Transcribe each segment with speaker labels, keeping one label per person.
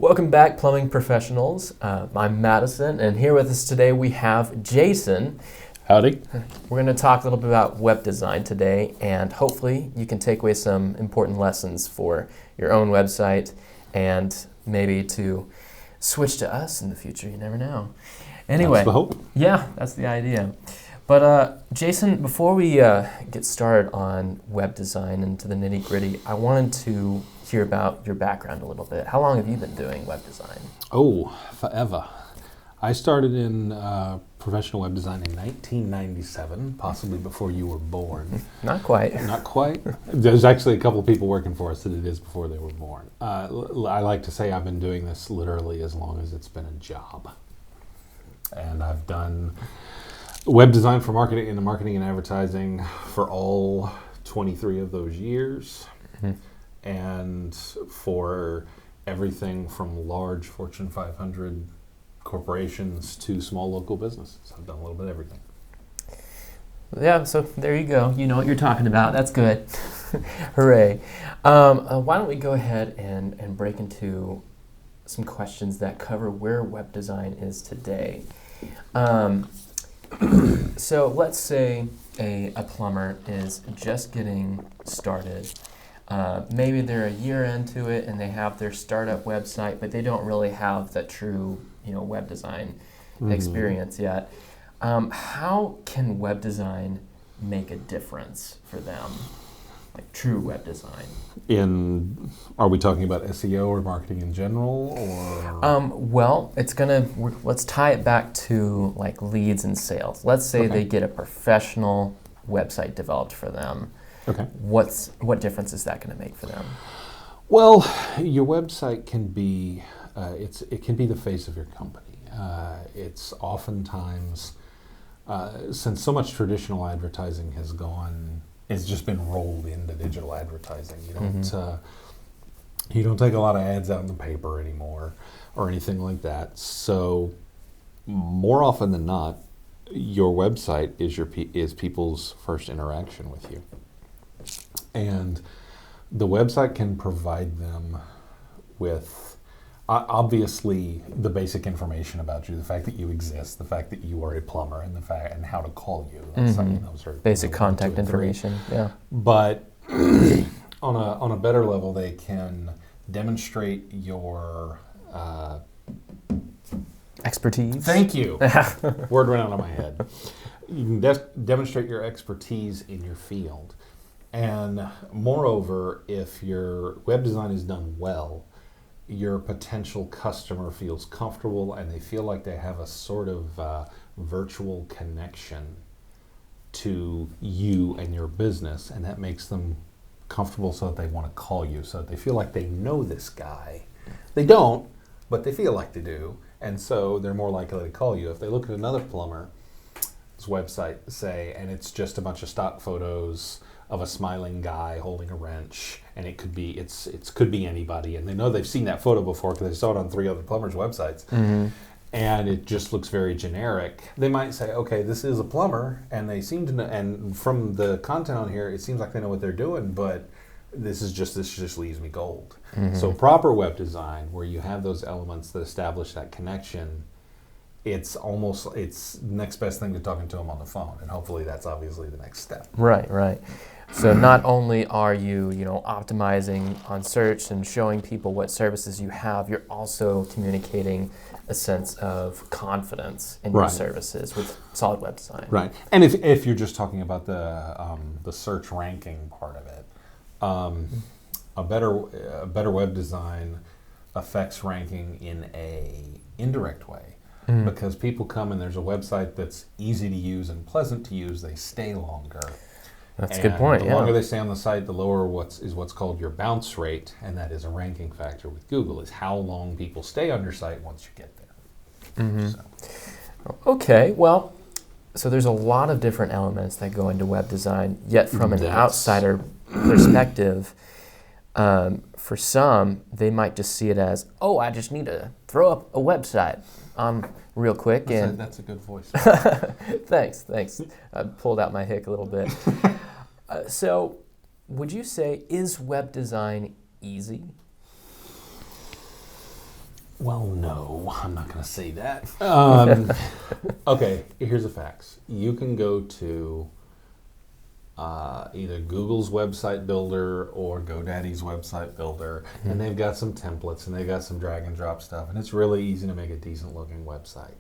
Speaker 1: Welcome back, plumbing professionals. I'm Madison, and here with us today we have Jason.
Speaker 2: Howdy.
Speaker 1: We're going to talk a little bit about web design today, and hopefully you can take away some important lessons for your own website and maybe to switch to us in the future. You never know. Anyway,
Speaker 2: That's the hope.
Speaker 1: Yeah, that's the idea. But Jason, before we get started on web design and to the nitty-gritty, I wanted to hear about your background a little bit. How long have you been doing web design?
Speaker 2: Oh, forever. I started in professional web design in 1997, possibly before you were born.
Speaker 1: Not quite.
Speaker 2: Not quite. There's actually a couple of people working for us that it is before they were born. I like to say I've been doing this literally as long as it's been a job. And I've done web design for marketing and advertising for all 23 of those years. Mm-hmm. And for everything from large Fortune 500 corporations to small local businesses. I've done a little bit of everything.
Speaker 1: Yeah, so there you go. You know what you're talking about. That's good. Hooray. Why don't we go ahead and break into some questions that cover where web design is today. So let's say a plumber is just getting started. Maybe they're a year into it and they have their startup website, but they don't really have the true, web design experience yet. How can web design make a difference for them? Like true web design.
Speaker 2: Are we talking about SEO or marketing in general, or?
Speaker 1: Well, let's tie it back to like leads and sales. Let's say they get a professional website developed for them.
Speaker 2: Okay.
Speaker 1: What difference is that going to make for them?
Speaker 2: Well, your website can be it can be the face of your company. It's oftentimes since so much traditional advertising has gone, it's just been rolled into digital advertising. You don't take a lot of ads out in the paper anymore or anything like that. So more often than not, your website is people's first interaction with you. And the website can provide them with, obviously, the basic information about you, the fact that you exist, the fact that you are a plumber, and how to call you. That's those are
Speaker 1: basic contact information. Yeah.
Speaker 2: But on a better level, they can demonstrate your
Speaker 1: expertise.
Speaker 2: Thank you. Word ran out of my head. You can demonstrate your expertise in your field. And moreover, if your web design is done well, your potential customer feels comfortable and they feel like they have a sort of virtual connection to you and your business, and that makes them comfortable so that they want to call you, so that they feel like they know this guy. They don't, but they feel like they do, and so they're more likely to call you. If they look at another plumber's website, say, and it's just a bunch of stock photos of a smiling guy holding a wrench, and it could be anybody, and they know they've seen that photo before because they saw it on 3 other plumbers' websites, and it just looks very generic. They might say, okay, this is a plumber, and they seem to know, and from the content on here, it seems like they know what they're doing, but this just leaves me gold. So proper web design, where you have those elements that establish that connection, it's next best thing to talking to them on the phone, and hopefully that's obviously the next step.
Speaker 1: Right. So not only are you, optimizing on search and showing people what services you have, you're also communicating a sense of confidence in your services with solid web design.
Speaker 2: Right. And if you're just talking about the search ranking part of it, a better web design affects ranking in a indirect way. Because people come and there's a website that's easy to use and pleasant to use, they stay longer.
Speaker 1: That's a good point.
Speaker 2: The longer they stay on the site, the lower what's called your bounce rate, and that is a ranking factor with Google, is how long people stay on your site once you get there. So.
Speaker 1: Okay, well, so there's a lot of different elements that go into web design, yet from an outsider perspective, for some, they might just see it as, I just need to throw up a website real quick.
Speaker 2: That's a good voice.
Speaker 1: Thanks. I pulled out my hick a little bit. So would you say, is web design easy?
Speaker 2: Well, no, I'm not going to say that. Okay, here's the facts. You can go to either Google's website builder or GoDaddy's website builder, and they've got some templates and they've got some drag and drop stuff, and it's really easy to make a decent looking website.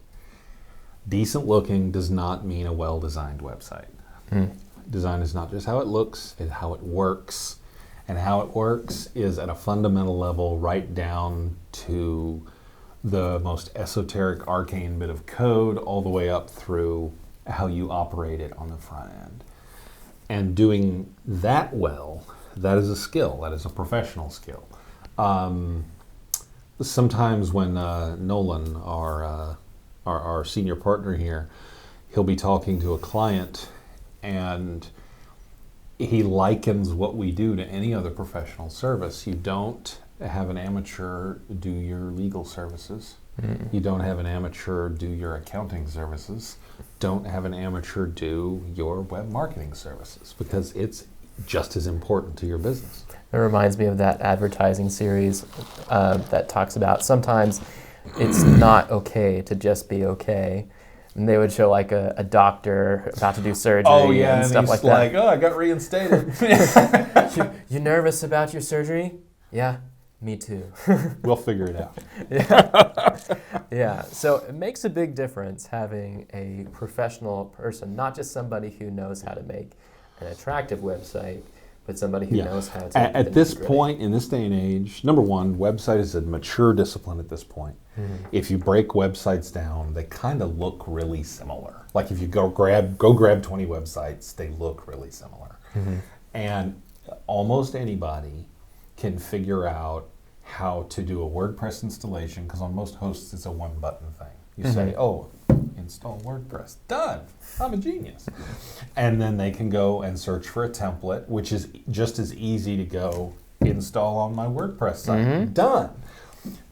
Speaker 2: Decent looking does not mean a well-designed website. Design is not just how it looks, it's how it works. And how it works is at a fundamental level, right down to the most esoteric, arcane bit of code, all the way up through how you operate it on the front end. And doing that well, that is a skill, that is a professional skill. Sometimes when Nolan, our senior partner here, he'll be talking to a client and he likens what we do to any other professional service. You don't have an amateur do your legal services. You don't have an amateur do your accounting services. Don't have an amateur do your web marketing services, because it's just as important to your business.
Speaker 1: It reminds me of that advertising series that talks about sometimes it's not okay to just be okay. And they would show like a doctor about to do surgery and stuff like that.
Speaker 2: Oh, I got reinstated.
Speaker 1: You nervous about your surgery? Yeah, me too.
Speaker 2: We'll figure it out.
Speaker 1: Yeah, so it makes a big difference having a professional person, not just somebody who knows how to make an attractive website, but somebody who knows how to.
Speaker 2: At this point, in this day and age, number one, website is a mature discipline at this point. If you break websites down, they kind of look really similar. Like if you go grab 20 websites, they look really similar. And almost anybody can figure out how to do a WordPress installation, because on most hosts it's a one-button thing. You say, oh, install WordPress. Done. I'm a genius. And then they can go and search for a template, which is just as easy to go install on my WordPress site. Done.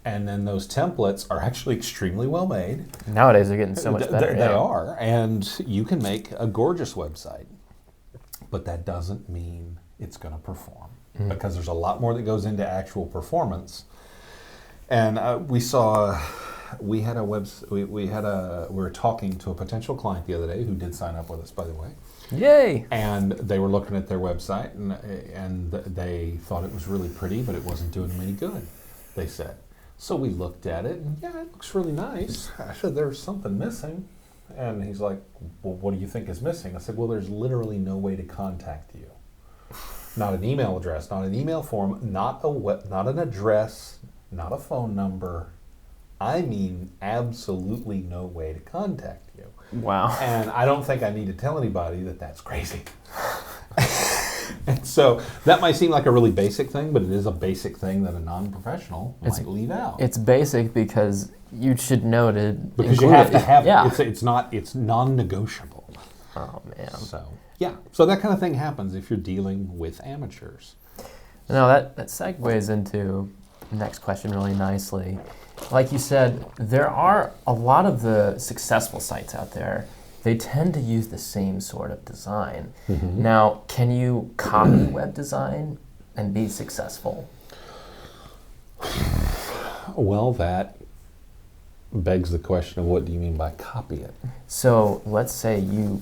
Speaker 2: And then those templates are actually extremely well made.
Speaker 1: Nowadays they're getting so much better.
Speaker 2: They are. And you can make a gorgeous website. But that doesn't mean it's going to perform. Because there's a lot more that goes into actual performance. And we were talking to a potential client the other day who did sign up with us, by the way.
Speaker 1: Yay!
Speaker 2: And they were looking at their website, and they thought it was really pretty, but it wasn't doing them any good, they said. So we looked at it, and yeah, it looks really nice. I said, there's something missing. And he's like, well, what do you think is missing? I said, well, there's literally no way to contact you. Not an email address, not an email form, not an address, not a phone number. I mean, absolutely no way to contact you.
Speaker 1: Wow.
Speaker 2: And I don't think I need to tell anybody that that's crazy. And so that might seem like a really basic thing, but it is a basic thing that a non-professional might leave out.
Speaker 1: It's basic because you should know to
Speaker 2: because you have to have
Speaker 1: it.
Speaker 2: It's non-negotiable.
Speaker 1: Oh man.
Speaker 2: So that kind of thing happens if you're dealing with amateurs.
Speaker 1: No, that segues into the next question really nicely. Like you said, there are a lot of the successful sites out there. They tend to use the same sort of design. Now, can you copy web design and be successful?
Speaker 2: Well, that begs the question of what do you mean by copy it?
Speaker 1: So let's say you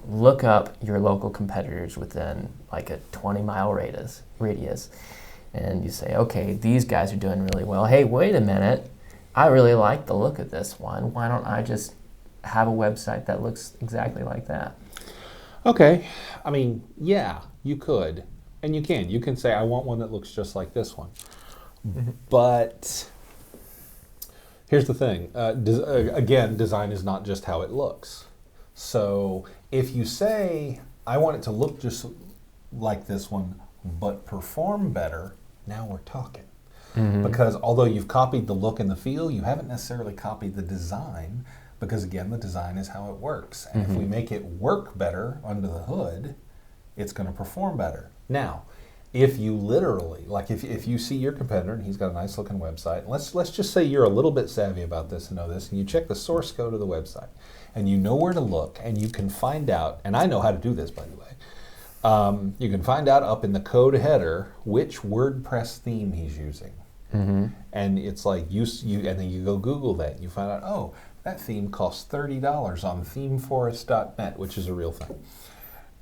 Speaker 1: look up your local competitors within like a 20-mile radius, and you say, okay, these guys are doing really well. Hey, wait a minute. I really like the look of this one. Why don't I just have a website that looks exactly like that?
Speaker 2: Okay. I mean, yeah, you could. And you can. You can say, I want one that looks just like this one. But here's the thing. Again, design is not just how it looks. So if you say, I want it to look just like this one, but perform better, now we're talking. Because although you've copied the look and the feel, you haven't necessarily copied the design, because again, the design is how it works. And if we make it work better under the hood, it's going to perform better. Now, if you literally, like if you see your competitor and he's got a nice looking website, let's just say you're a little bit savvy about this and know this, and you check the source code of the website, and you know where to look, and you can find out, and I know how to do this, by the way, you can find out up in the code header which WordPress theme he's using. And it's like you and then you go Google that and you find out, oh, that theme costs $30 on themeforest.net, which is a real thing.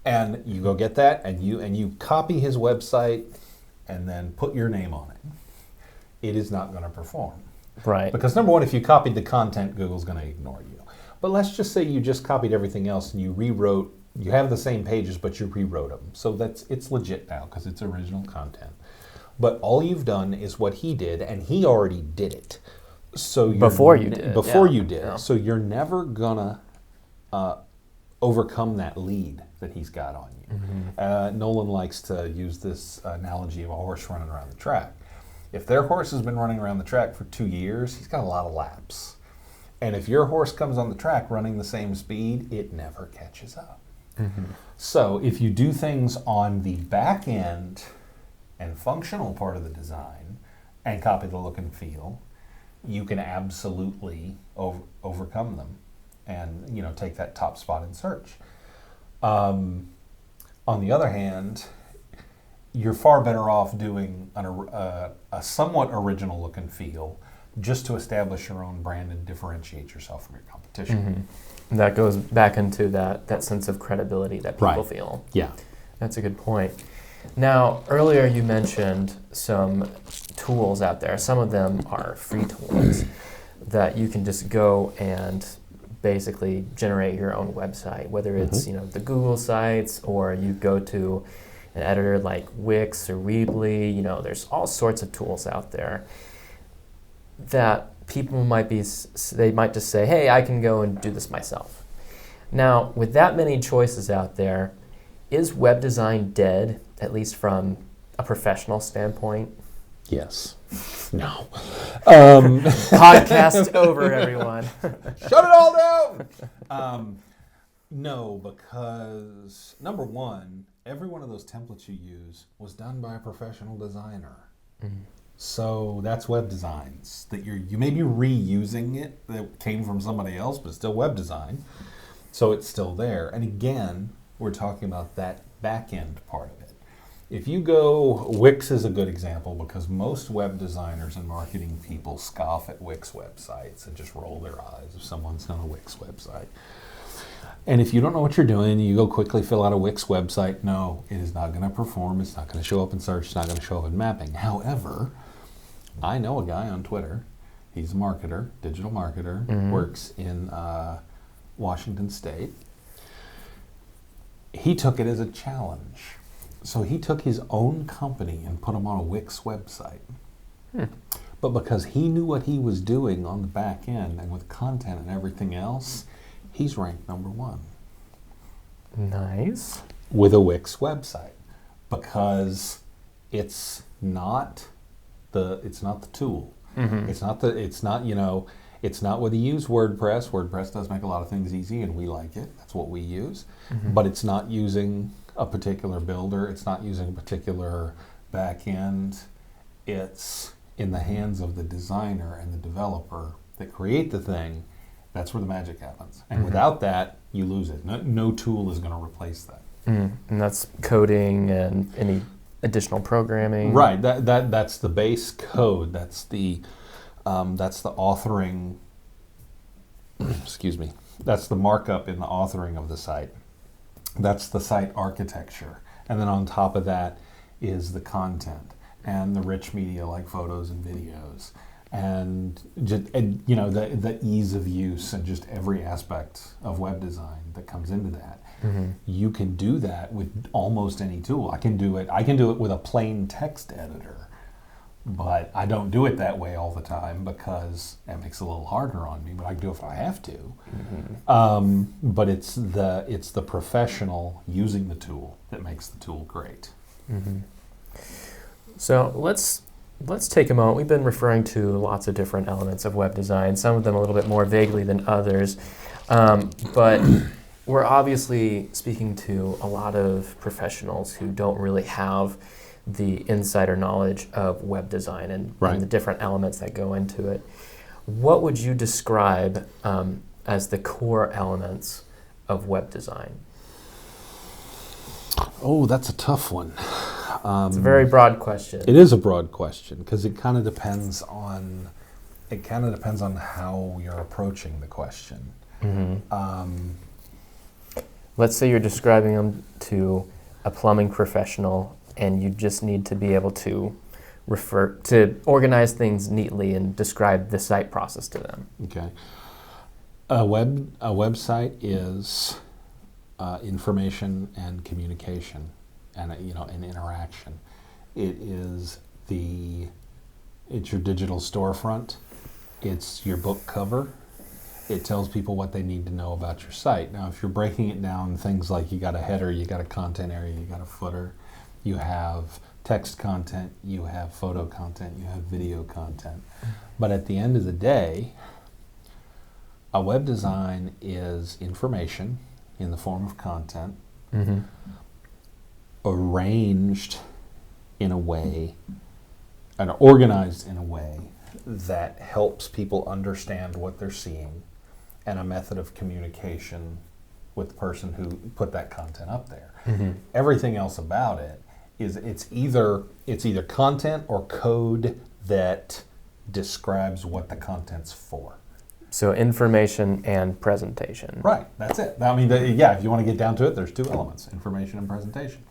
Speaker 2: And you go get that and you copy his website and then put your name on it. It is not going to perform.
Speaker 1: Right.
Speaker 2: Because number one, if you copied the content, Google's going to ignore you. But let's just say you just copied everything else and you rewrote, you have the same pages, but you rewrote them. So it's legit now because it's original content. But all you've done is what he did, and he already did it. So
Speaker 1: Before you did. Yeah.
Speaker 2: So you're never gonna overcome that lead that he's got on you. Nolan likes to use this analogy of a horse running around the track. If their horse has been running around the track for 2 years, he's got a lot of laps. And if your horse comes on the track running the same speed, it never catches up. So if you do things on the back end and functional part of the design and copy the look and feel, you can absolutely overcome them and take that top spot in search. On the other hand, you're far better off doing a somewhat original look and feel just to establish your own brand and differentiate yourself from your competition.
Speaker 1: And that goes back into that sense of credibility that people feel.
Speaker 2: Yeah.
Speaker 1: That's a good point. Now, earlier you mentioned some tools out there. Some of them are free tools that you can just go and basically generate your own website, whether it's the Google sites or you go to an editor like Wix or Weebly. There's all sorts of tools out there that people might just say, hey, I can go and do this myself. Now, with that many choices out there, is web design dead, at least from a professional standpoint?
Speaker 2: Yes. No.
Speaker 1: Podcast over, everyone.
Speaker 2: Shut it all down! No, because number one, every one of those templates you use was done by a professional designer. So that's web designs that you may be reusing it that came from somebody else, but still web design. So it's still there. And again, we're talking about that back end part of it. If you go, Wix is a good example because most web designers and marketing people scoff at Wix websites and just roll their eyes if someone's on a Wix website. And if you don't know what you're doing, you go quickly fill out a Wix website. No, it is not going to perform. It's not going to show up in search. It's not going to show up in mapping. However, I know a guy on Twitter. He's a marketer, digital marketer, works in Washington State. He took it as a challenge. So he took his own company and put him on a Wix website. But because he knew what he was doing on the back end and with content and everything else, he's ranked number 1.
Speaker 1: Nice.
Speaker 2: With a Wix website. Because it's not the tool. It's not whether you use WordPress. WordPress does make a lot of things easy and we like it. That's what we use. But it's not using a particular builder. It's not using a particular back end. It's in the hands of the designer and the developer that create the thing. That's where the magic happens. And without that, you lose it. No tool is going to replace that.
Speaker 1: And that's coding and any additional programming.
Speaker 2: Right. That's the base code. That's the authoring. Excuse me. That's the markup in the authoring of the site. That's the site architecture. And then on top of that is the content and the rich media like photos and videos. And the ease of use and just every aspect of web design that comes into that. You can do that with almost any tool. I can do it with a plain text editor, but I don't do it that way all the time because it makes it a little harder on me. But I can do it if I have to. But it's the professional using the tool that makes the tool great.
Speaker 1: So let's take a moment. We've been referring to lots of different elements of web design, some of them a little bit more vaguely than others. But we're obviously speaking to a lot of professionals who don't really have the insider knowledge of web design and the different elements that go into it. What would you describe as the core elements of web design?
Speaker 2: Oh, that's a tough one.
Speaker 1: It's a very broad question.
Speaker 2: It is a broad question because it kind of depends on how you're approaching the question.
Speaker 1: Let's say you're describing them to a plumbing professional, and you just need to be able to organize things neatly and describe the site process to them.
Speaker 2: Okay. A website is information and communication, and an interaction. It's your digital storefront. It's your book cover. It tells people what they need to know about your site. Now, if you're breaking it down, things like you got a header, you got a content area, you got a footer, you have text content, you have photo content, you have video content. But at the end of the day, a web design is information in the form of content, arranged in a way and organized in a way that helps people understand what they're seeing, and a method of communication with the person who put that content up there. Everything else about it is it's either content or code that describes what the content's for.
Speaker 1: So information and presentation.
Speaker 2: Right, that's it. I mean, if you want to get down to it, there's two elements, information and presentation.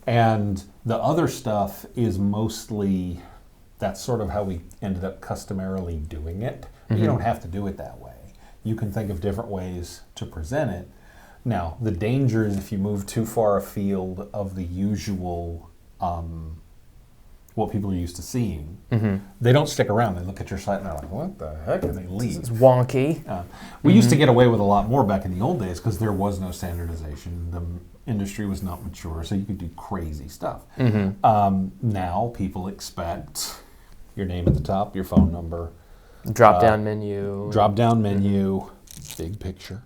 Speaker 2: And the other stuff is mostly, that's sort of how we ended up customarily doing it. You don't have to do it that way. You can think of different ways to present it. Now, the danger is if you move too far afield of the usual, what people are used to seeing, they don't stick around. They look at your site and they're like, what the heck? And they leave.
Speaker 1: It's wonky.
Speaker 2: We used to get away with a lot more back in the old days because there was no standardization. The industry was not mature, so you could do crazy stuff. Now people expect your name at the top, your phone number,
Speaker 1: Drop-down menu, big picture,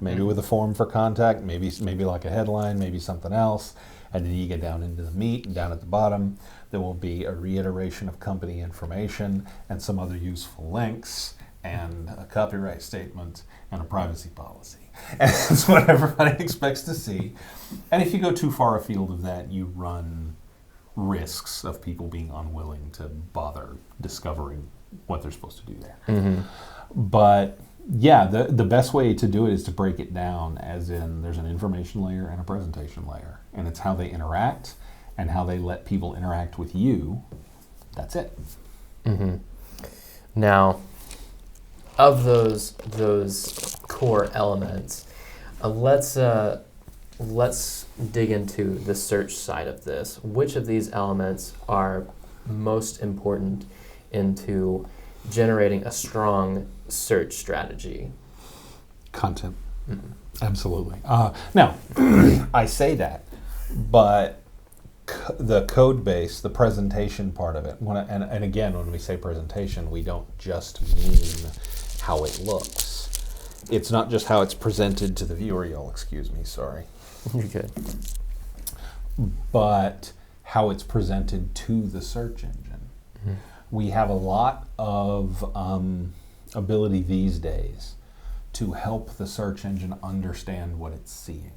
Speaker 1: maybe with a form for contact, maybe like a headline, maybe something else, and then you get down into the meat, and down at the bottom there will be a reiteration of company information and some other useful links and a copyright statement and a privacy policy. And that's what everybody expects to see. And if you go too far afield of that, you run risks of people being unwilling to bother discovering what they're supposed to do there. But yeah, the best way to do it is to break it down as in there's an information layer and a presentation layer, and it's how they interact and how they let people interact with you. That's it. Now, of those core elements, let's dig into the search side of this. Which of these elements are most important into generating a strong search strategy?
Speaker 2: Content. Absolutely. Now, I say that, but the code base, the presentation part of it, and again, when we say presentation, we don't just mean how it looks. It's not just how it's presented to the viewer, you'll excuse me, sorry.
Speaker 1: You're good.
Speaker 2: But how it's presented to the search engine. We have a lot of ability these days to help the search engine understand what it's seeing.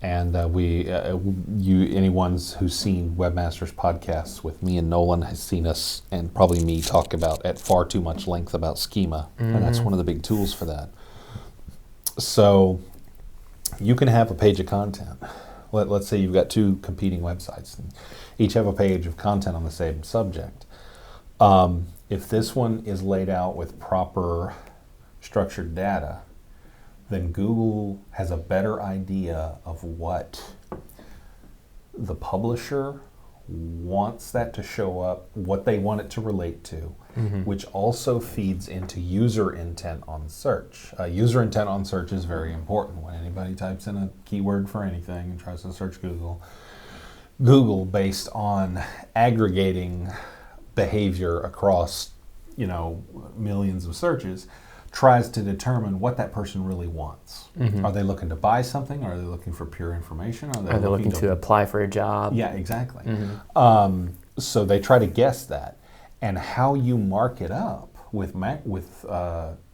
Speaker 2: And anyone who's seen Webmasters podcasts with me and Nolan has seen us, and probably me, talk about at far too much length about schema, and that's one of the big tools for that. So you can have a page of content. Let's say you've got two competing websites, and each have a page of content on the same subject. If this one is laid out with proper structured data, then Google has a better idea of what the publisher wants that to show up, what they want it to relate to, which also feeds into user intent on search. User intent on search is very important. When anybody types in a keyword for anything and tries to search Google based on aggregating behavior across, millions of searches, tries to determine what that person really wants. Are they looking to buy something? Are they looking for pure information?
Speaker 1: Are they looking to apply for a job?
Speaker 2: Yeah, exactly. So they try to guess that. And how you mark it up with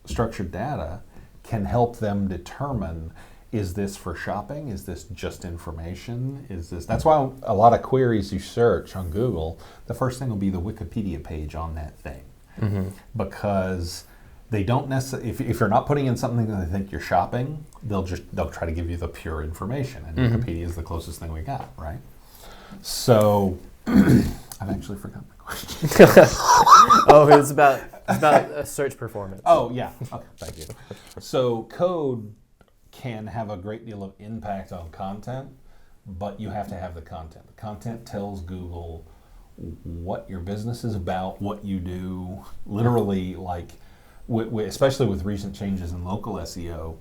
Speaker 2: structured data can help them determine is this for shopping? Is this just information? That's why a lot of queries you search on Google, the first thing will be the Wikipedia page on that thing.
Speaker 1: Mm-hmm.
Speaker 2: Because they don't necessarily, if you're not putting in something that they think you're shopping, they'll try to give you the pure information. And Wikipedia is the closest thing we got, right? So, I've actually forgotten the question.
Speaker 1: Oh, it's about a search performance.
Speaker 2: Oh, yeah. Okay, thank you. So code can have a great deal of impact on content, but you have to have the content. The content tells Google what your business is about, what you do. Literally, like, especially with recent changes in local SEO,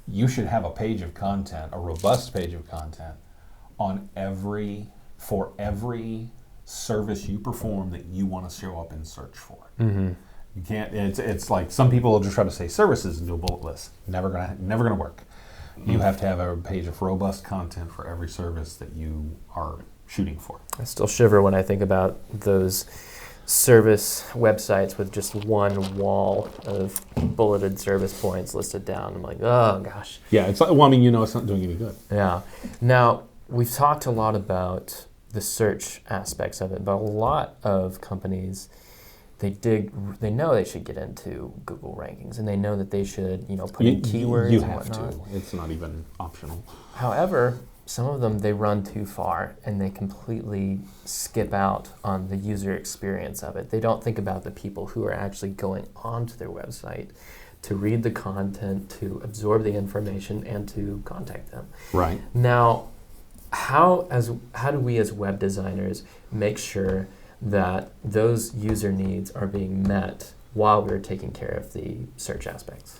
Speaker 2: you should have a page of content, a robust page of content, for every service you perform that you want to show up in search for.
Speaker 1: Mm-hmm.
Speaker 2: You can't. It's like some people will just try to say services and do a bullet list. Never gonna work. You have to have a page of robust content for every service that you are shooting for.
Speaker 1: I still shiver when I think about those service websites with just one wall of bulleted service points listed down. I'm like, oh gosh.
Speaker 2: Yeah, it's not doing any good.
Speaker 1: Yeah. Now, we've talked a lot about the search aspects of it, but a lot of companies, they know they should get into Google rankings, and they know that they should, put in keywords
Speaker 2: You
Speaker 1: and
Speaker 2: have
Speaker 1: whatnot.
Speaker 2: to. It's not even optional.
Speaker 1: However, some of them, they run too far, and they completely skip out on the user experience of it. They don't think about the people who are actually going onto their website to read the content, to absorb the information, and to contact them.
Speaker 2: Right.
Speaker 1: Now, how do we as web designers make sure that those user needs are being met while we're taking care of the search aspects?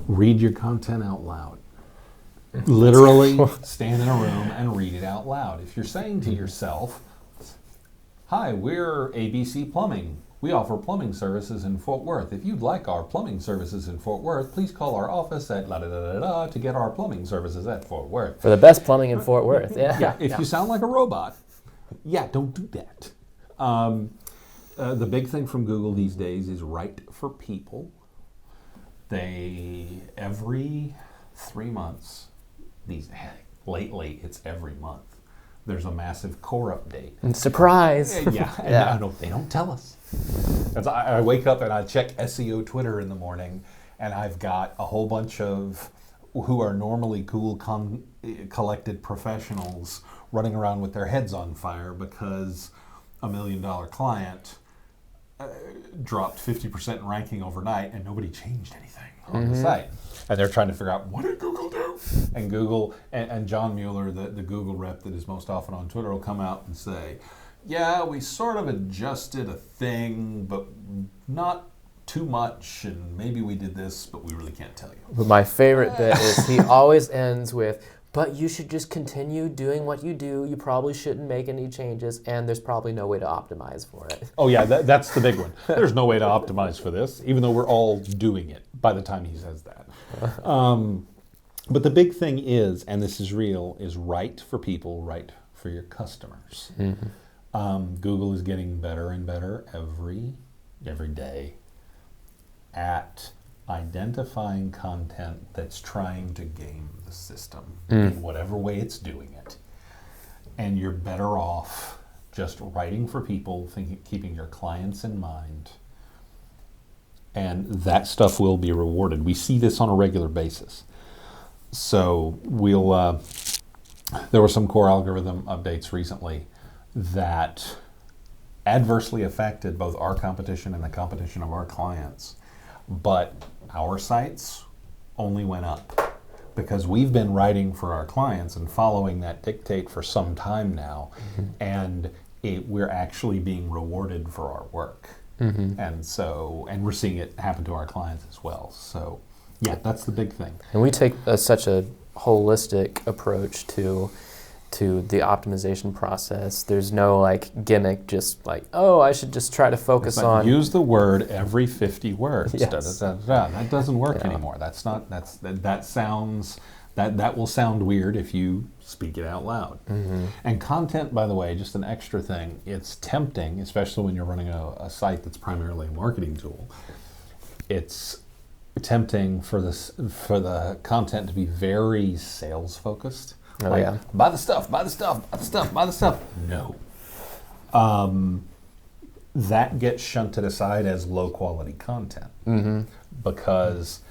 Speaker 2: Read your content out loud. Literally stand in a room and read it out loud. If you're saying to yourself, hi, we're ABC Plumbing. We offer plumbing services in Fort Worth. If you'd like our plumbing services in Fort Worth, please call our office at la-da-da-da-da to get our plumbing services at Fort Worth.
Speaker 1: For the best plumbing in Fort Worth, yeah.
Speaker 2: Yeah, if you sound like a robot, don't do that. The big thing from Google these days is right for people. Every 3 months, lately it's every month, there's a massive core update.
Speaker 1: And surprise!
Speaker 2: Yeah, they don't tell us. I wake up and I check SEO Twitter in the morning, and I've got a whole bunch of who are normally cool, collected professionals running around with their heads on fire because $1 million client dropped 50% in ranking overnight, and nobody changed anything on the site. And they're trying to figure out, what did Google do? And Google, and John Mueller, the Google rep that is most often on Twitter, will come out and say, yeah, we sort of adjusted a thing, but not too much, and maybe we did this, but we really can't tell you.
Speaker 1: But my favorite bit is he always ends with, but you should just continue doing what you do. You probably shouldn't make any changes, and there's probably no way to optimize for it.
Speaker 2: Oh yeah, that's the big one. There's no way to optimize for this, even though we're all doing it by the time he says that. But the big thing is, and this is real, is right for people, right for your customers. Mm-hmm. Google is getting better and better every day at identifying content that's trying to game the system in whatever way it's doing it. And you're better off just writing for people, keeping your clients in mind. And that stuff will be rewarded. We see this on a regular basis. So there were some core algorithm updates recently that adversely affected both our competition and the competition of our clients. But our sites only went up because we've been writing for our clients and following that dictate for some time now. Mm-hmm. And we're actually being rewarded for our work. Mm-hmm. And we're seeing it happen to our clients as well. So yeah, that's the big thing.
Speaker 1: And we take such a holistic approach to the optimization process. There's no gimmick, just I should just try to focus on.
Speaker 2: Use the word every 50 words.
Speaker 1: Yes.
Speaker 2: That doesn't work anymore. That will sound weird if you speak it out loud. Mm-hmm. And content, by the way, just an extra thing, it's tempting, especially when you're running a site that's primarily a marketing tool. It's tempting for the content to be very sales focused.
Speaker 1: Oh,
Speaker 2: like,
Speaker 1: yeah.
Speaker 2: buy the stuff, buy the stuff, buy the stuff, buy the stuff. No. That gets shunted aside as low quality content because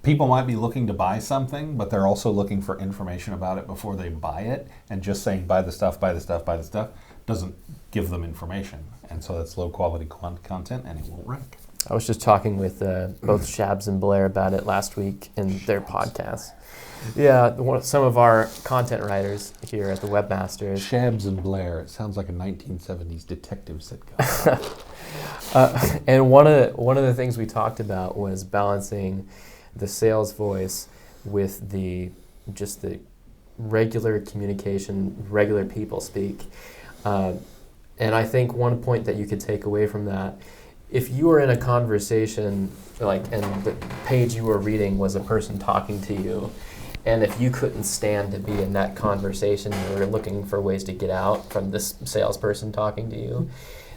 Speaker 2: people might be looking to buy something, but they're also looking for information about it before they buy it. And just saying buy the stuff, buy the stuff, buy the stuff doesn't give them information. And so that's low quality content and it won't rank.
Speaker 1: I was just talking with both Shabs and Blair about it last week in their podcast. Yeah, some of our content writers here at the Webmasters.
Speaker 2: Shabs and Blair. It sounds like a 1970s detective sitcom.
Speaker 1: And one of the things we talked about was balancing the sales voice with the regular communication, regular people speak. And I think one point that you could take away from that, if you were in a conversation, and the page you were reading was a person talking to you, and if you couldn't stand to be in that conversation, you were looking for ways to get out from this salesperson talking to you,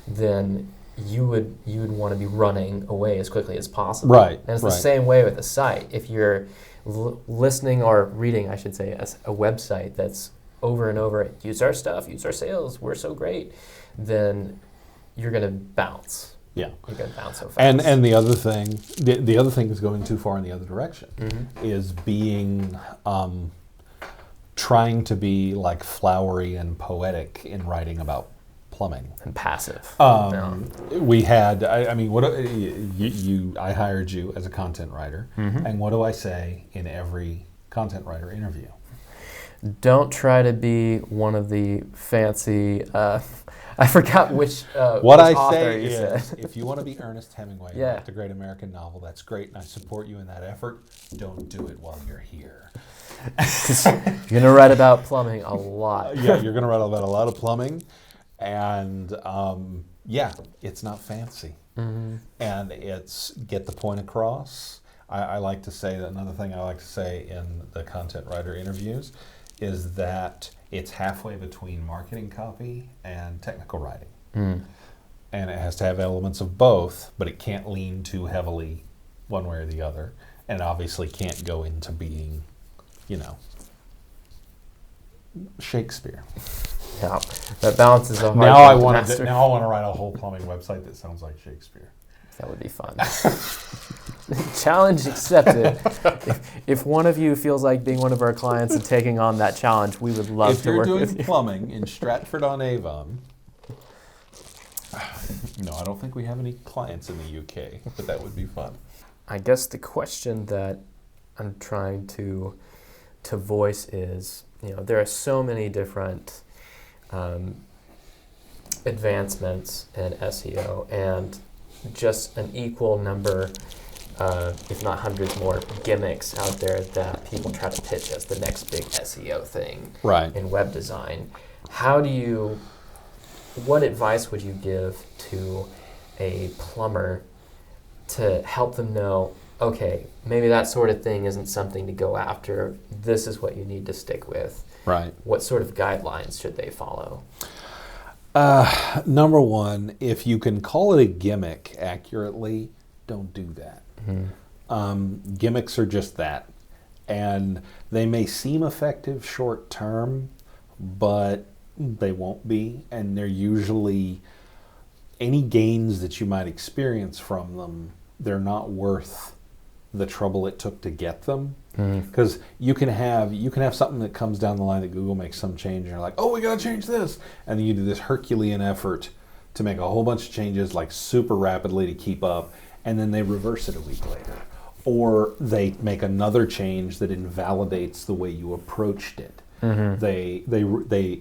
Speaker 1: then you would want to be running away as quickly as possible.
Speaker 2: Right.
Speaker 1: And it's the same way with a site. If you're listening or reading, I should say, a website that's over and over, use our stuff, use our sales, we're so great, then you're going to bounce.
Speaker 2: Yeah,
Speaker 1: you're going to bounce so fast.
Speaker 2: And the other thing, the other thing is going too far in the other direction, is being trying to be like flowery and poetic in writing about plumbing
Speaker 1: and passive.
Speaker 2: We had, I mean, I hired you as a content writer, and what do I say in every content writer interview?
Speaker 1: Don't try to be one of the fancy. I forgot which.
Speaker 2: What
Speaker 1: which
Speaker 2: I say
Speaker 1: you
Speaker 2: is,
Speaker 1: said.
Speaker 2: if you want to be Ernest Hemingway,
Speaker 1: Yeah.
Speaker 2: write the great American novel, that's great, and I support you in that effort. Don't do it while you're here.
Speaker 1: You're going to write about plumbing a lot.
Speaker 2: Yeah, you're going to write about a lot of plumbing, and it's not fancy, and it's get the point across. I like to say that another thing I like to say in the content writer interviews is that it's halfway between marketing copy and technical writing. And it has to have elements of both, but it can't lean too heavily one way or the other. And obviously can't go into being, Shakespeare.
Speaker 1: Yeah, that balance is a hard
Speaker 2: Now I
Speaker 1: one to
Speaker 2: want
Speaker 1: master.
Speaker 2: now I want to write a whole plumbing website that sounds like Shakespeare.
Speaker 1: That would be fun. Challenge accepted. If one of you feels like being one of our clients and taking on that challenge, we would love to work with you.
Speaker 2: If you're doing plumbing in Stratford-on-Avon, no, I don't think we have any clients in the UK, but that would be fun.
Speaker 1: I guess the question that I'm trying to voice is, there are so many different advancements in SEO and just an equal number, if not hundreds more, gimmicks out there that people try to pitch as the next big SEO thing in web design. What advice would you give to a plumber to help them know, okay, maybe that sort of thing isn't something to go after. This is what you need to stick with.
Speaker 2: Right.
Speaker 1: What sort of guidelines should they follow?
Speaker 2: Number one, if you can call it a gimmick accurately, don't do that. Gimmicks are just that. And they may seem effective short term, but they won't be. And they're usually, any gains that you might experience from them, they're not worth the trouble it took to get them. Because you can have something that comes down the line that Google makes some change and you're like, oh, we gotta change this, and then you do this Herculean effort to make a whole bunch of changes like super rapidly to keep up, and then they reverse it a week later, or they make another change that invalidates the way you approached it. They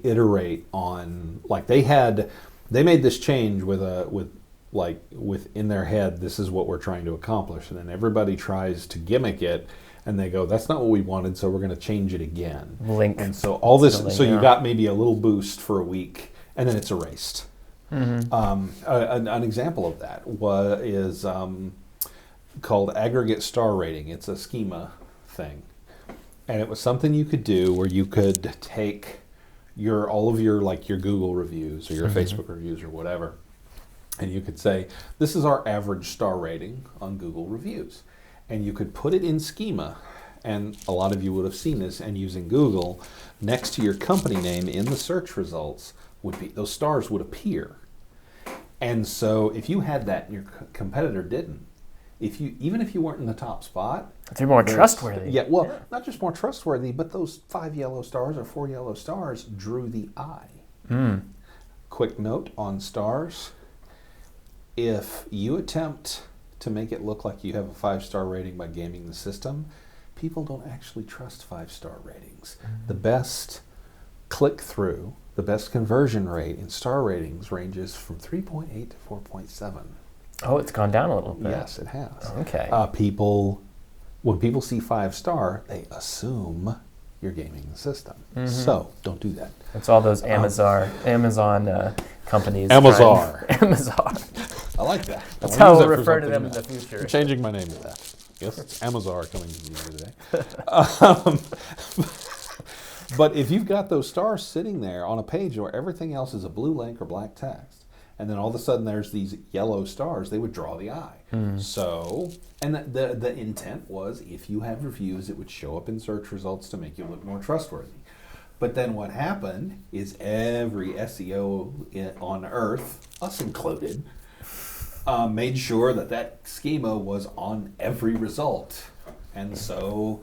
Speaker 2: iterate on, like, they made this change within their head, this is what we're trying to accomplish, and then everybody tries to gimmick it. And they go, that's not what we wanted, so we're going to change it again. And so all this, you got maybe a little boost for a week, and then it's erased. An example of that is called aggregate star rating. It's a schema thing, and it was something you could do where you could take all of your Google reviews or your Facebook reviews or whatever, and you could say, this is our average star rating on Google reviews. and you could put it in schema, and a lot of you would have seen this, and using Google, next to your company name in the search results would be, those stars would appear. And so if you had that and your competitor didn't, even if you weren't in the top spot,
Speaker 1: they're more trustworthy.
Speaker 2: Yeah, well, not just more trustworthy, but those 5 yellow stars or 4 yellow stars drew the eye. Quick note on stars: if you attempt to make it look like you have a 5-star rating by gaming the system, people don't actually trust 5-star ratings. The best click-through, the best conversion rate in star ratings ranges from 3.8 to 4.7.
Speaker 1: Oh, it's gone down a little bit.
Speaker 2: Yes, it has.
Speaker 1: Okay.
Speaker 2: When people see 5-star, they assume you're gaming the system. So don't do that.
Speaker 1: It's all those Amazon companies.
Speaker 2: Amazon.
Speaker 1: Amazon.
Speaker 2: I like that.
Speaker 1: That's how we'll refer to them in the future.
Speaker 2: I'm changing my name to that. Yes, it's Amazon coming to you today. But if you've got those stars sitting there on a page where everything else is a blue link or black text, and then all of a sudden there's these yellow stars, they would draw the eye. So, and the intent was, if you have reviews, it would show up in search results to make you look more trustworthy. But then what happened is every SEO on earth, us included, made sure that schema was on every result. And so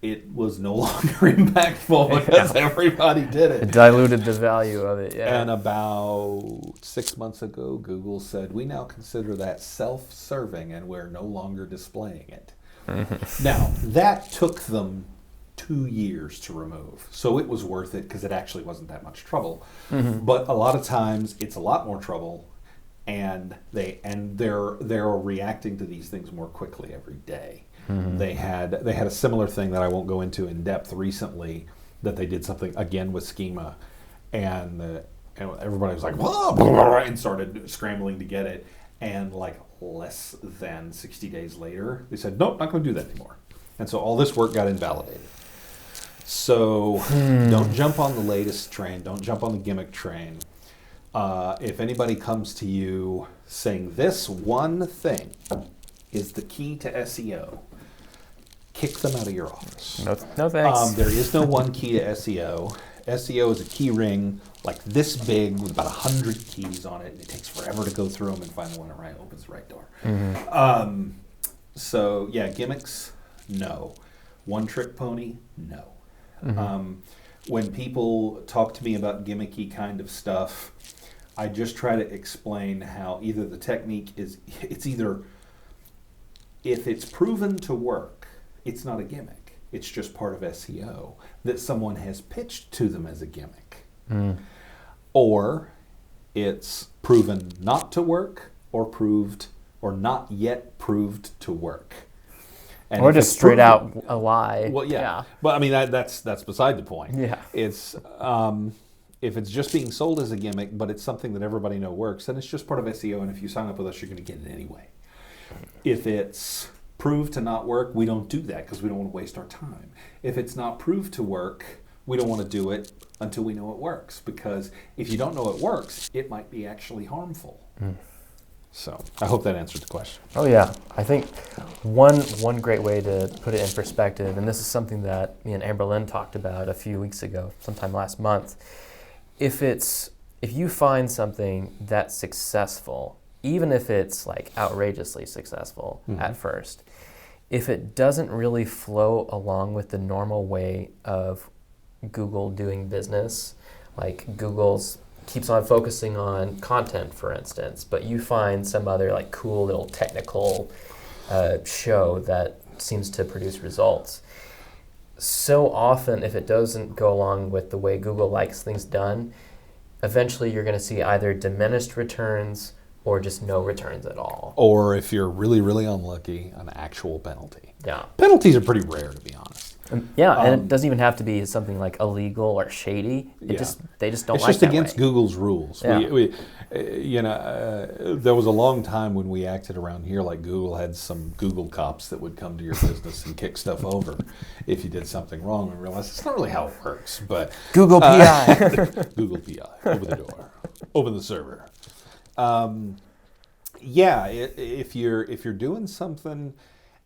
Speaker 2: it was no longer impactful because everybody did it.
Speaker 1: It diluted the value of it, yeah.
Speaker 2: And about 6 months ago, Google said, we now consider that self-serving and we're no longer displaying it. Now, that took them 2 years to remove. So it was worth it because it actually wasn't that much trouble. But a lot of times it's a lot more trouble, and they're reacting to these things more quickly every day. They had a similar thing that I won't go into in depth recently, that they did something again with schema, and everybody was like, blah, blah, blah, and started scrambling to get it, and like less than 60 days later they said, nope, not going to do that anymore. And so all this work got invalidated. So don't jump on the latest train, don't jump on the gimmick train. If anybody comes to you saying this one thing is the key to SEO, kick them out of your office.
Speaker 1: No thanks.
Speaker 2: There is no one key to SEO. SEO is a key ring like this big with about 100 keys on it, and it takes forever to go through them and find the one that opens the right door. So yeah, gimmicks, no. One trick pony, no. When people talk to me about gimmicky kind of stuff, I just try to explain how either the technique it's either, if it's proven to work, it's not a gimmick. It's just part of SEO that someone has pitched to them as a gimmick. Or it's proven not to work, or not yet proved to work. And
Speaker 1: or just straight out a lie.
Speaker 2: Well, yeah. But I mean, that's beside the point.
Speaker 1: Yeah.
Speaker 2: It's if it's just being sold as a gimmick, but it's something that everybody knows works, then it's just part of SEO, and if you sign up with us, you're going to get it anyway. If it's proved to not work, we don't do that because we don't want to waste our time. If it's not proved to work, we don't want to do it until we know it works, because if you don't know it works, it might be actually harmful. So I hope that answered the question.
Speaker 1: Oh yeah, I think one great way to put it in perspective, and this is something that me and Amberlynn talked about a few weeks ago, sometime last month. If you find something that's successful, even if it's like outrageously successful at first, if it doesn't really flow along with the normal way of Google doing business, like Google's keeps on focusing on content, for instance, but you find some other like cool little technical show that seems to produce results. So often, if it doesn't go along with the way Google likes things done, eventually you're going to see either diminished returns or just no returns at all.
Speaker 2: Or if you're really, really unlucky, an actual penalty.
Speaker 1: Yeah.
Speaker 2: Penalties are pretty rare, to be honest.
Speaker 1: And it doesn't even have to be something like illegal or shady. They just don't
Speaker 2: it's
Speaker 1: like
Speaker 2: just
Speaker 1: that
Speaker 2: against
Speaker 1: way.
Speaker 2: Google's rules.
Speaker 1: Yeah.
Speaker 2: There was a long time when we acted around here like Google had some Google cops that would come to your business and kick stuff over if you did something wrong, and realize it's not really how it works. But
Speaker 1: Google PI.
Speaker 2: Google PI. Open the door. Open the server. If you're doing something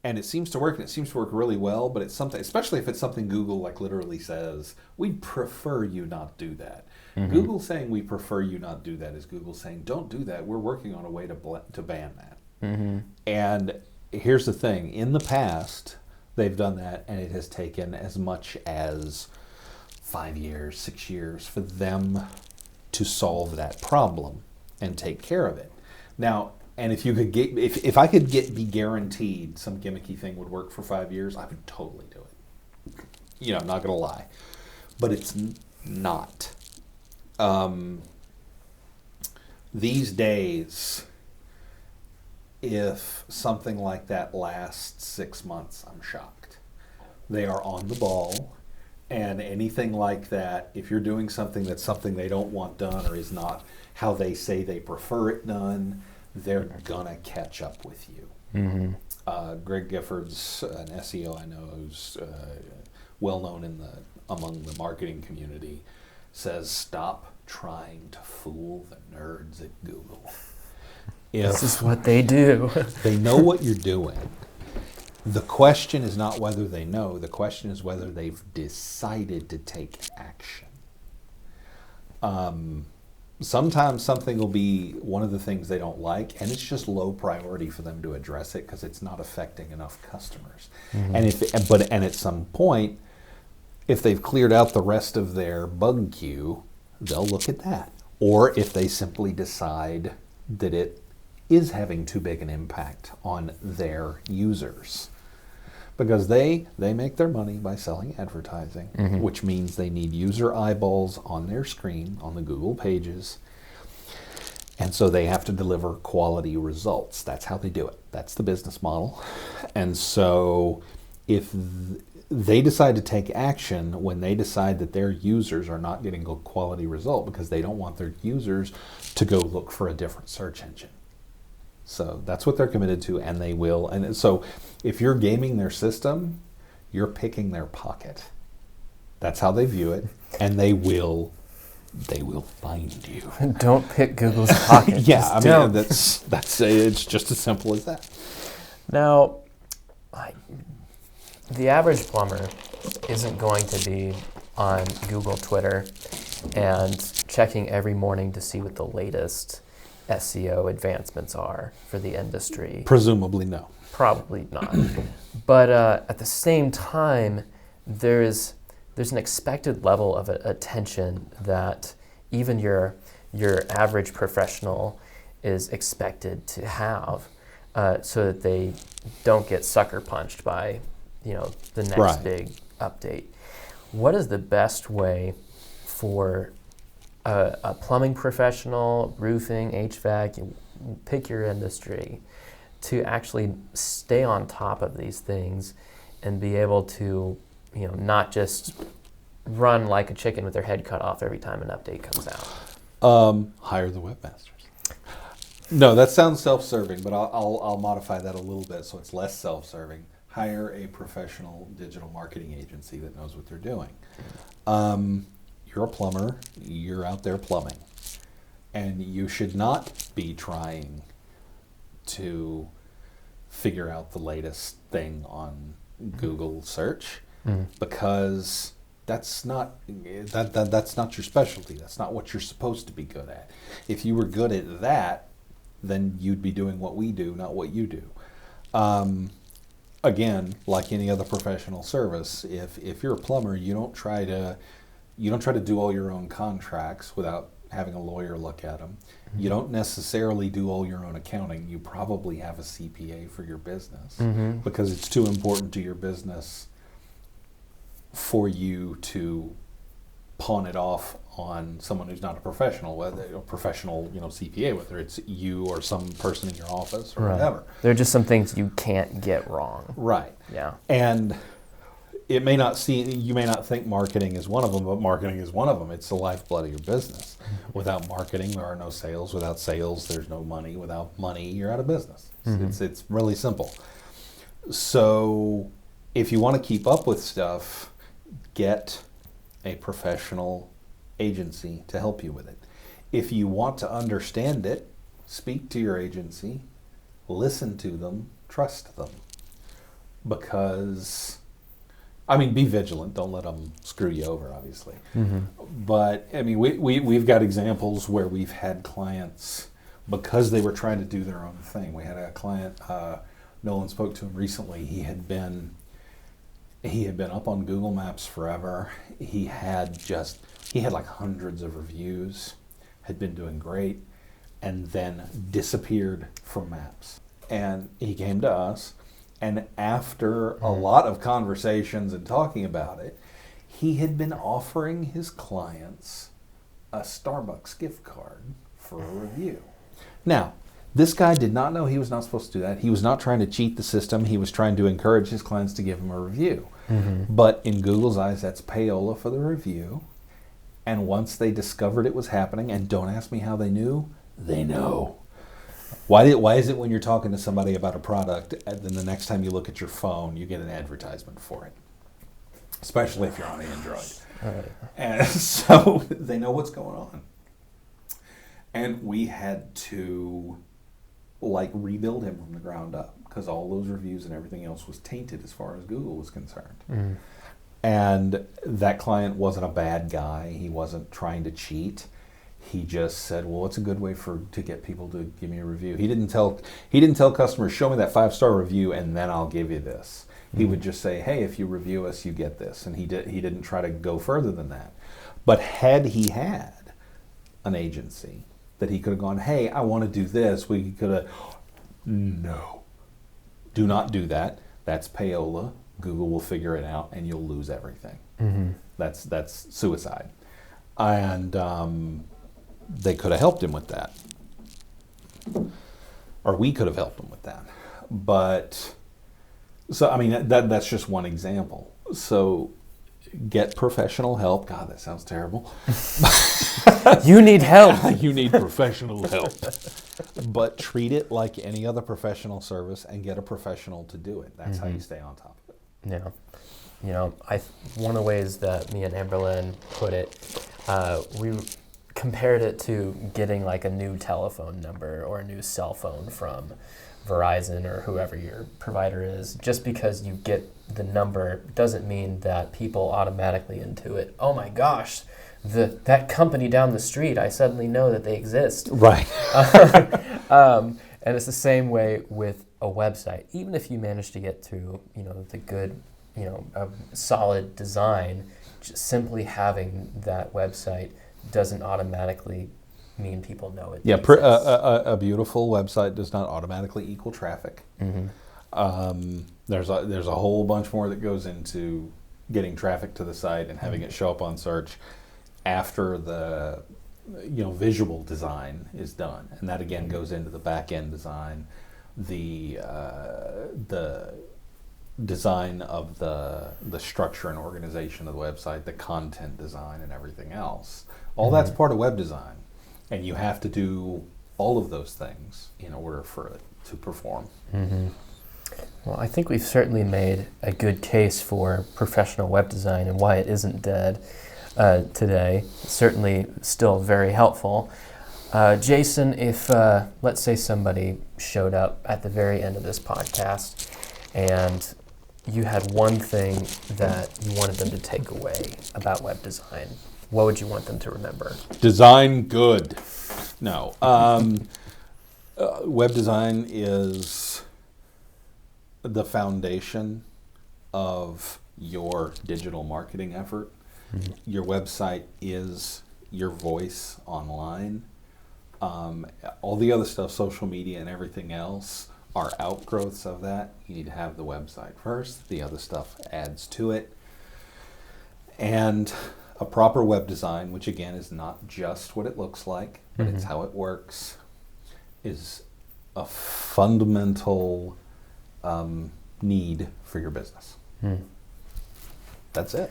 Speaker 2: And it seems to work, and it seems to work really well, but it's something, especially if it's something Google like literally says, we'd prefer you not do that. Google saying we prefer you not do that is Google saying, don't do that. We're working on a way to ban that. And here's the thing. In the past, they've done that, and it has taken as much as 5 years, 6 years for them to solve that problem and take care of it. Now, and if you could get, if I could be guaranteed some gimmicky thing would work for 5 years, I would totally do it. You know, I'm not gonna lie, but it's not. These days, if something like that lasts 6 months, I'm shocked. They are on the ball, and anything like that, if you're doing something that's something they don't want done or is not how they say they prefer it done, they're gonna catch up with you. Greg Gifford's an SEO I know who's well known among the marketing community, says stop trying to fool the nerds at Google.
Speaker 1: This is what they do.
Speaker 2: They know what you're doing. The question is not whether they know. The question is whether they've decided to take action. Sometimes something will be one of the things they don't like, and it's just low priority for them to address it because it's not affecting enough customers. And at some point, if they've cleared out the rest of their bug queue, they'll look at that. Or if they simply decide that it is having too big an impact on their users. Because they make their money by selling advertising, which means they need user eyeballs on their screen, on the Google pages. And so they have to deliver quality results. That's how they do it. That's the business model. And so if they decide to take action when they decide that their users are not getting a quality result because they don't want their users to go look for a different search engine. So that's what they're committed to, and they will. And so if you're gaming their system, you're picking their pocket. That's how they view it, and they will find you.
Speaker 1: Don't pick Google's pocket.
Speaker 2: Yeah, I mean, that's it's just as simple as that.
Speaker 1: Now, the average plumber isn't going to be on Google Twitter and checking every morning to see what the latest SEO advancements are for the industry.
Speaker 2: Presumably no.
Speaker 1: Probably not. But at the same time, there's an expected level of attention that even your average professional is expected to have, so that they don't get sucker punched by the next big update. What is the best way for a plumbing professional, roofing, HVAC, pick your industry, to actually stay on top of these things and be able to, not just run like a chicken with their head cut off every time an update comes out?
Speaker 2: Hire the webmasters. No, that sounds self-serving, but I'll modify that a little bit so it's less self-serving. Hire a professional digital marketing agency that knows what they're doing. You're a plumber, you're out there plumbing, and you should not be trying to figure out the latest thing on Google search, because that's not your specialty. That's not what you're supposed to be good at. If you were good at that, then you'd be doing what we do, not what you do. Again, like any other professional service, if you're a plumber, you don't try to do all your own contracts without having a lawyer look at them. You don't necessarily do all your own accounting. You probably have a CPA for your business because it's too important to your business for you to pawn it off on someone who's not a professional, whether a professional, CPA, whether it's you or some person in your office or whatever.
Speaker 1: There are just some things you can't get wrong.
Speaker 2: Right.
Speaker 1: Yeah.
Speaker 2: And you may not think marketing is one of them, but marketing is one of them. It's the lifeblood of your business. Without marketing, there are no sales. Without sales, there's no money. Without money, you're out of business. It's really simple. So if you want to keep up with stuff, get a professional agency to help you with it. If you want to understand it, speak to your agency, listen to them, trust them. because, I mean, be vigilant. Don't let them screw you over, obviously. But, I mean, we've got examples where we've had clients, because they were trying to do their own thing. We had a client, Nolan spoke to him recently. He had been up on Google Maps forever. He had like hundreds of reviews, had been doing great, and then disappeared from Maps. And he came to us, and after a lot of conversations and talking about it, he had been offering his clients a Starbucks gift card for a review. Now, this guy did not know he was not supposed to do that. He was not trying to cheat the system. He was trying to encourage his clients to give him a review. But in Google's eyes, that's payola for the review. And once they discovered it was happening, and don't ask me how they knew, they know. Why is it when you're talking to somebody about a product, and then the next time you look at your phone, you get an advertisement for it? Especially if you're on Android. And so they know what's going on. And we had to rebuild him from the ground up, because all those reviews and everything else was tainted as far as Google was concerned. And that client wasn't a bad guy. He wasn't trying to cheat. He just said, well, what's a good way to get people to give me a review? He didn't tell customers, show me that 5-star review and then I'll give you this. He would just say, hey, if you review us, you get this. And he didn't try to go further than that. But had he had an agency that he could have gone, hey, I want to do this, we could have, no. Do not do that. That's payola. Google will figure it out and you'll lose everything. That's suicide. And they could have helped him with that. Or we could have helped him with that. But, so, I mean, that's just one example. So get professional help. God, that sounds terrible.
Speaker 1: You need help.
Speaker 2: You need professional help. But treat it like any other professional service and get a professional to do it. That's how you stay on top of it.
Speaker 1: Yeah. You know, one of the ways that me and Amberlynn put it, we compared it to getting like a new telephone number or a new cell phone from Verizon or whoever your provider is. Just because you get the number doesn't mean that people automatically intuit, oh my gosh, that company down the street, I suddenly know that they exist.
Speaker 2: Right.
Speaker 1: And it's the same way with a website. Even if you manage to get to, the good, a solid design, just simply having that website doesn't automatically mean people know it.
Speaker 2: Yeah, a beautiful website does not automatically equal traffic. There's a whole bunch more that goes into getting traffic to the site and having it show up on search after the visual design is done, and that again goes into the back end design, the design of the structure and organization of the website, the content design, and everything else. All that's part of web design, and you have to do all of those things in order for it to perform.
Speaker 1: Well, I think we've certainly made a good case for professional web design and why it isn't dead today. It's certainly still very helpful. Jason, if let's say somebody showed up at the very end of this podcast and you had one thing that you wanted them to take away about web design, what would you want them to remember?
Speaker 2: Design good. No. Web design is the foundation of your digital marketing effort. Your website is your voice online. All the other stuff, social media and everything else, are outgrowths of that. You need to have the website first. The other stuff adds to it. And a proper web design, which again is not just what it looks like, but it's how it works, is a fundamental need for your business. That's it.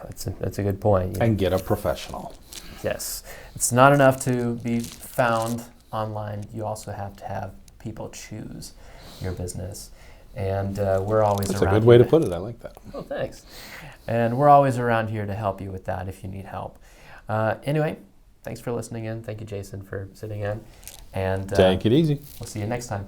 Speaker 1: That's a good point.
Speaker 2: And get a professional.
Speaker 1: Yes. It's not enough to be found online. You also have to have people choose your business. And we're always around.
Speaker 2: That's a good way to put it. I like that.
Speaker 1: Well, thanks. And we're always around here to help you with that if you need help. Anyway, thanks for listening in. Thank you, Jason, for sitting in. And
Speaker 2: take it easy.
Speaker 1: We'll see you next time.